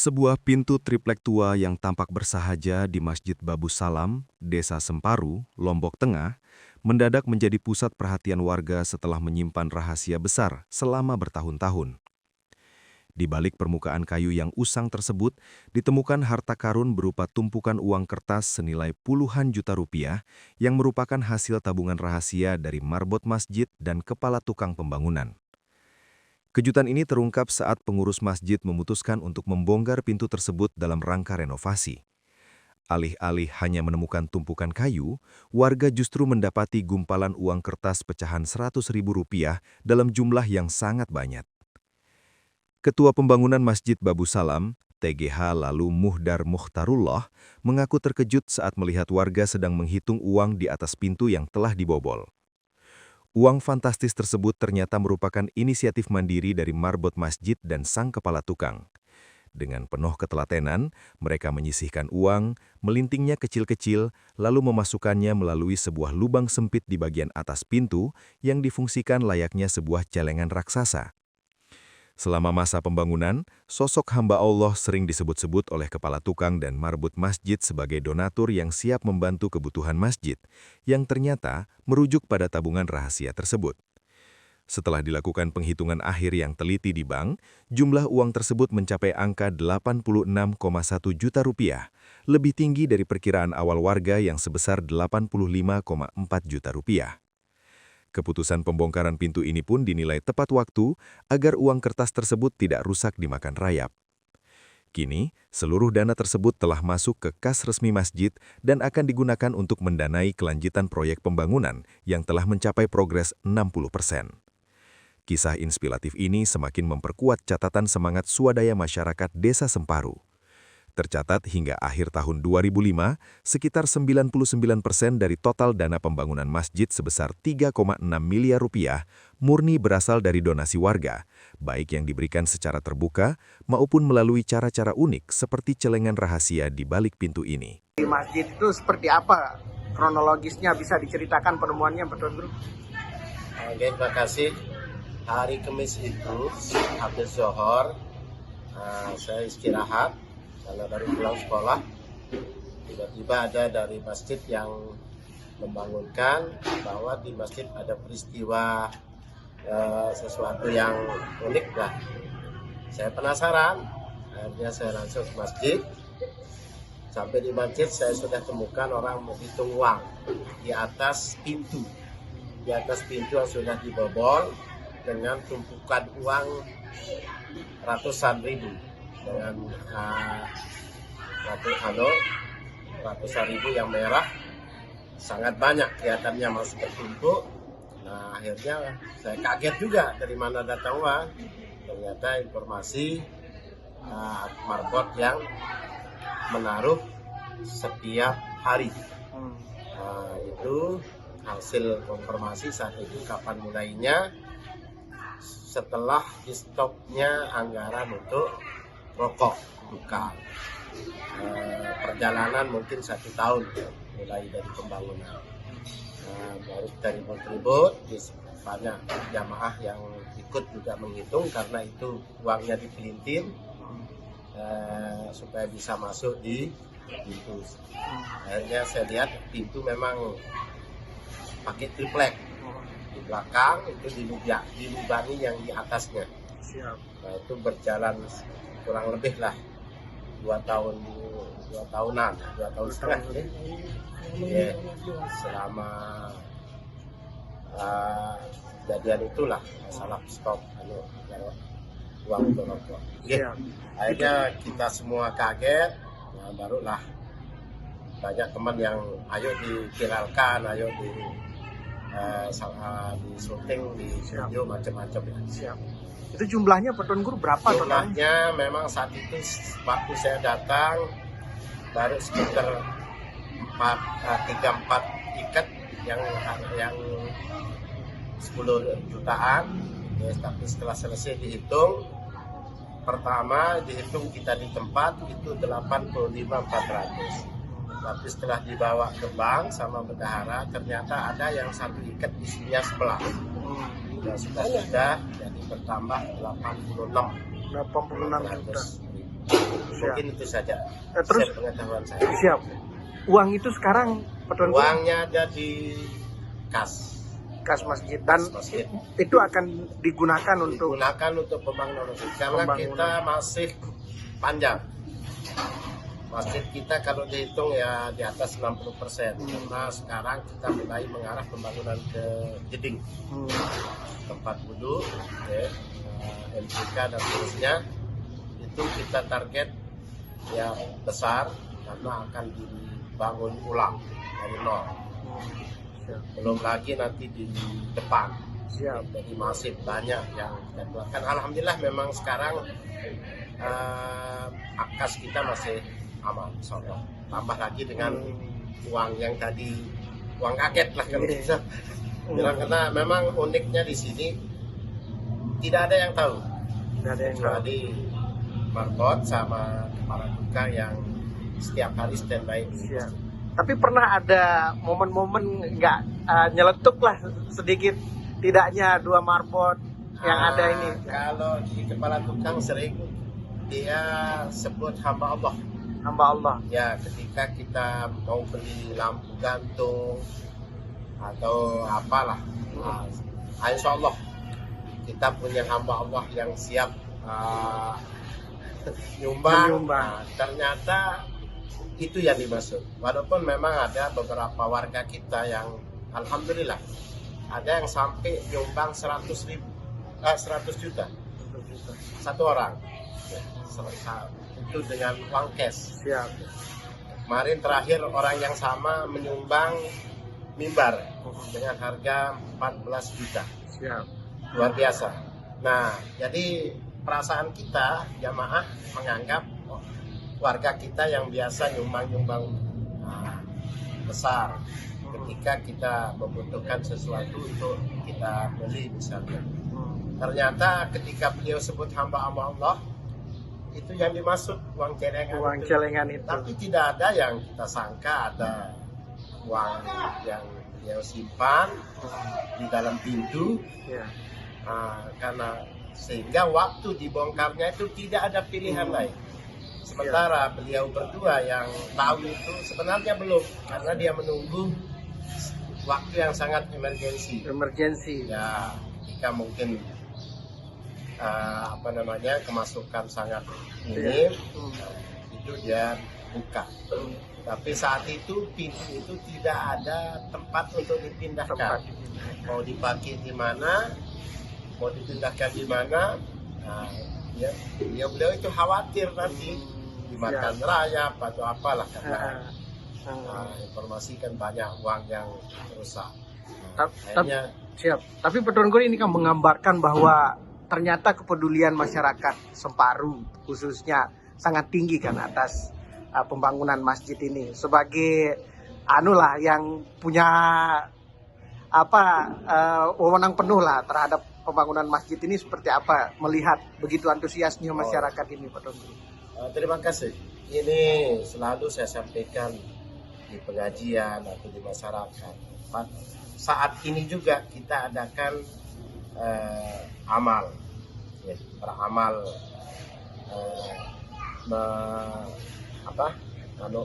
Sebuah pintu triplek tua yang tampak bersahaja di Masjid Babu Salam, Desa Semparu, Lombok Tengah, mendadak menjadi pusat perhatian warga setelah menyimpan rahasia besar selama bertahun-tahun. Di balik permukaan kayu yang usang tersebut, ditemukan harta karun berupa tumpukan uang kertas senilai puluhan juta rupiah yang merupakan hasil tabungan rahasia dari marbot masjid dan kepala tukang pembangunan. Kejutan ini terungkap saat pengurus masjid memutuskan untuk membongkar pintu tersebut dalam rangka renovasi. Alih-alih hanya menemukan tumpukan kayu, warga justru mendapati gumpalan uang kertas pecahan Rp100.000 dalam jumlah yang sangat banyak. Ketua Pembangunan Masjid Babu Salam, TGH lalu Muhdar Mukhtarullah, mengaku terkejut saat melihat warga sedang menghitung uang di atas pintu yang telah dibobol. Uang fantastis tersebut ternyata merupakan inisiatif mandiri dari marbot masjid dan sang kepala tukang. Dengan penuh ketelatenan, mereka menyisihkan uang, melintingnya kecil-kecil, lalu memasukkannya melalui sebuah lubang sempit di bagian atas pintu yang difungsikan layaknya sebuah celengan raksasa. Selama masa pembangunan, sosok hamba Allah sering disebut-sebut oleh kepala tukang dan marbot masjid sebagai donatur yang siap membantu kebutuhan masjid, yang ternyata merujuk pada tabungan rahasia tersebut. Setelah dilakukan penghitungan akhir yang teliti di bank, jumlah uang tersebut mencapai angka Rp86,1 juta, lebih tinggi dari perkiraan awal warga yang sebesar Rp85,4 juta. Keputusan pembongkaran pintu ini pun dinilai tepat waktu agar uang kertas tersebut tidak rusak dimakan rayap. Kini, seluruh dana tersebut telah masuk ke kas resmi masjid dan akan digunakan untuk mendanai kelanjutan proyek pembangunan yang telah mencapai progres 60%. Kisah inspiratif ini semakin memperkuat catatan semangat swadaya masyarakat Desa Semparu. Tercatat hingga akhir tahun 2005, sekitar 99% dari total dana pembangunan masjid sebesar Rp3,6 miliar murni berasal dari donasi warga, baik yang diberikan secara terbuka maupun melalui cara-cara unik seperti celengan rahasia di balik pintu ini. Di masjid itu seperti apa kronologisnya, bisa diceritakan penemuannya, Pak Tuan Guru? Oke, terima kasih. Hari Kamis itu, habis zuhur, saya istirahat. Karena dari pulang sekolah, tiba-tiba ada dari masjid yang membangunkan bahwa di masjid ada peristiwa sesuatu yang unik lah. Saya penasaran, akhirnya saya langsung ke masjid. Sampai di masjid saya sudah temukan orang menghitung uang di atas pintu. Di atas pintu yang sudah dibobol dengan tumpukan uang ratusan ribu. Dengan ratusan ribu yang merah, sangat banyak kelihatannya masih bertumpuk. Nah, akhirnya saya kaget juga dari mana datang uang. Ternyata informasi marbot yang menaruh setiap hari. Itu hasil konfirmasi saat itu. Kapan mulainya? Setelah di stopnya anggaran untuk rokok, bukan. Perjalanan mungkin 1 tahun mulai dari pembangunan. Baru dari ribut-ribut, banyak jamaah yang ikut juga menghitung karena itu uangnya dipelintir supaya bisa masuk di pintu. Akhirnya saya lihat pintu memang pakai triplek. Di belakang itu dilubangi yang di atasnya. Nah, itu berjalan kurang lebih lah 2 tahun setengah ya. Selama kejadian itulah masalah stop uang untuk rokok. Akhirnya kita semua kaget. Nah, barulah banyak teman yang ayo diviralkan, ayo di syuting, di video macam-macam ya. Itu jumlahnya, Pak Tuan Guru, berapa totalnya? Jumlahnya memang saat itu waktu saya datang baru sekitar 3-4 ikat yang 10 jutaan. Ya, tapi setelah selesai dihitung, pertama dihitung kita di tempat itu 85.400. Tapi setelah dibawa ke bank sama bendahara, ternyata ada yang 1 ikat isinya 11. Dan sudah jadi bertambah 86 juta. Mungkin itu saja. Terus Pengetahuan saya. siap. Uang itu sekarang Patuan Guru Uangnya ada di kas masjid dan masjid. itu akan digunakan untuk Digunakan untuk pembangunan masjid karena Pembangunan. kita masih panjang. Masjid kita kalau dihitung ya di atas 60%. Karena sekarang kita mulai mengarah pembangunan ke jeding, tempat duduk, MCK dan seterusnya. Itu kita target ya besar karena akan dibangun ulang dari nol. Belum lagi nanti di depan. siap. Jadi masih banyak yang kita keluarkan. Alhamdulillah memang sekarang akas kita masih aman, insyaallah. Tambah lagi dengan uang yang tadi, uang kaget lah kalau Iya. bisa bilang, karena memang uniknya di sini tidak ada yang tahu Nggak ada yang tahu. kecuali Markot sama kepala duka yang setiap hari standby di Siap. masjid. Tapi pernah ada momen-momen nggak nyeletuk lah sedikit tidaknya dua marbot yang ada ini. Kalau di kepala tukang sering dia sebut hamba Allah. Hamba Allah. Ya, ketika kita mau beli lampu gantung atau apalah, insya Allah kita punya hamba Allah yang siap nyumbang. Nah, ternyata itu yang dimaksud. Walaupun memang ada beberapa warga kita yang alhamdulillah ada yang sampai nyumbang 100 juta satu orang. Itu dengan uang cash. Siap. Kemarin terakhir orang yang sama menyumbang mimbar dengan harga 14 juta. Siap. Luar biasa. Nah, jadi perasaan kita jamaah menganggap warga kita yang biasa nyumbang-nyumbang besar ketika kita membutuhkan sesuatu untuk kita beli misalnya. Ternyata ketika beliau sebut hamba Allah, itu yang dimaksud uang celengan. Uang itu. celengan itu. Tapi tidak ada yang kita sangka ada uang yang beliau simpan di dalam pintu. Ya. Karena sehingga waktu dibongkarnya itu tidak ada pilihan lain. Sementara beliau berdua yang tahu itu sebenarnya belum, karena dia menunggu waktu yang sangat emergensi. Ya, ketika mungkin kemasukan sangat minim, itu dia buka. Tapi saat itu pintu itu tidak ada tempat untuk dipindahkan. Mau dipakai di mana, mau dipindahkan di mana, beliau itu khawatir nanti dimakan rayap atau apalah karena informasikan banyak uang yang rusak. Akhirnya siap. Tapi Patuan Guru ini kan menggambarkan bahwa ternyata kepedulian masyarakat Semparu khususnya sangat tinggi kan atas pembangunan masjid ini. Sebagai yang punya wewenang penuh lah terhadap pembangunan masjid ini, seperti apa melihat begitu antusiasnya masyarakat ini, Pak Don? Terima kasih. Ini selalu saya sampaikan di pengajian atau di masyarakat. Saat ini juga kita adakan amal, beramal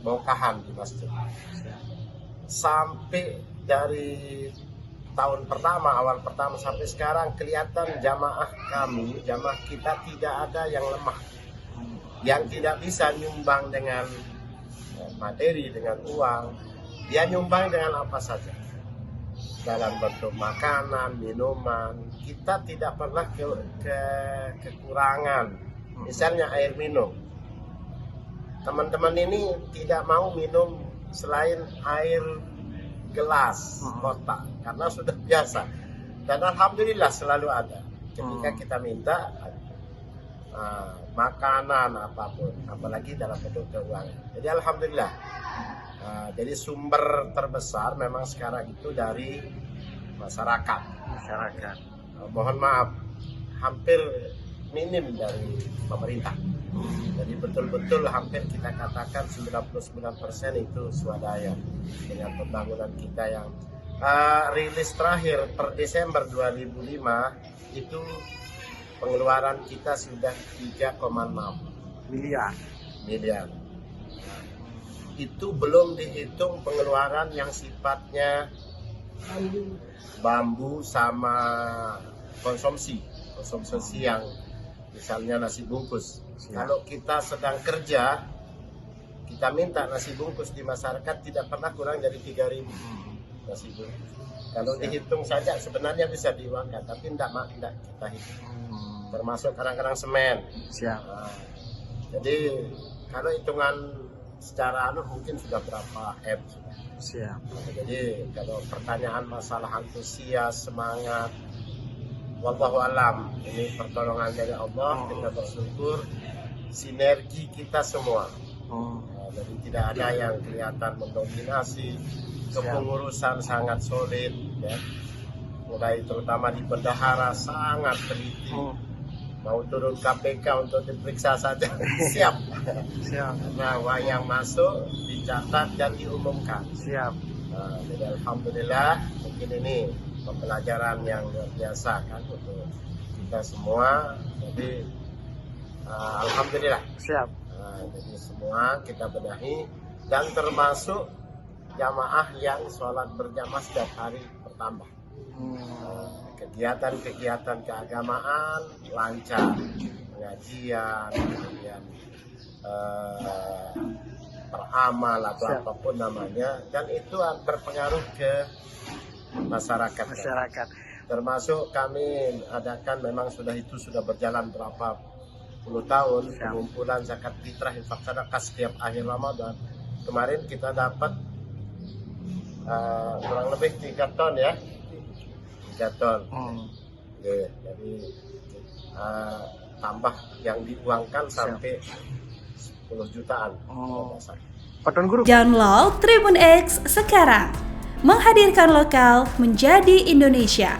bongkahan di masjid. Sampai dari awal pertama sampai sekarang kelihatan jamaah kita tidak ada yang lemah, yang tidak bisa nyumbang dengan materi, dengan uang. Dia nyumbang dengan apa saja, dalam bentuk makanan, minuman. Kita tidak pernah kekurangan, misalnya air minum. Teman-teman ini tidak mau minum selain air gelas kotak karena sudah biasa, dan alhamdulillah selalu ada ketika kita minta makanan apapun, apalagi dalam bentuk keuangan. Jadi alhamdulillah, jadi sumber terbesar memang sekarang itu dari masyarakat. Mohon maaf, hampir minim dari pemerintah. Jadi betul-betul hampir kita katakan 99% itu swadaya dengan pembangunan kita yang rilis terakhir per Desember 2005 itu pengeluaran kita sudah 3,6 miliar. miliar. Itu belum dihitung pengeluaran yang sifatnya bambu sama konsumsi yang misalnya nasi bungkus. Kalau kita sedang kerja, kita minta nasi bungkus di masyarakat tidak pernah kurang dari 3.000 nasi bungkus. Kalau dihitung saja sebenarnya bisa diuangkan, tapi tidak kita hitung. Termasuk kadang-kadang semen. Nah, jadi kalau hitungan secara mungkin sudah berapa M. Jadi kalau pertanyaan masalah antusias, semangat, wallahu alam, ini pertolongan dari Allah. Kita bersyukur sinergi kita semua. Jadi tidak ada yang kelihatan mendominasi. Kepengurusan sangat solid, ya. Mulai terutama di bendahara sangat teliti. Mau turun KPK untuk diperiksa saja siap. Karena uang yang masuk dicatat dan diumumkan. Nah, jadi alhamdulillah, mungkin ini pembelajaran yang luar biasa kan untuk kita semua. Jadi alhamdulillah. Nah, jadi semua kita benahi dan termasuk jamaah yang sholat berjamaah setiap hari bertambah. Kegiatan-kegiatan keagamaan lancar, pengajian, kemudian peramal atau apapun namanya, dan itu berpengaruh ke masyarakat. Termasuk kami adakan, memang sudah berjalan berapa puluh tahun pengumpulan zakat fitrah infak sedekah setiap akhir Ramadan. Kemarin kita dapat kurang lebih 3 ton ya. 3 ton. Jadi tambah yang diuangkan sampai 10 jutaan. Download Tribun X sekarang. Menghadirkan lokal menjadi Indonesia.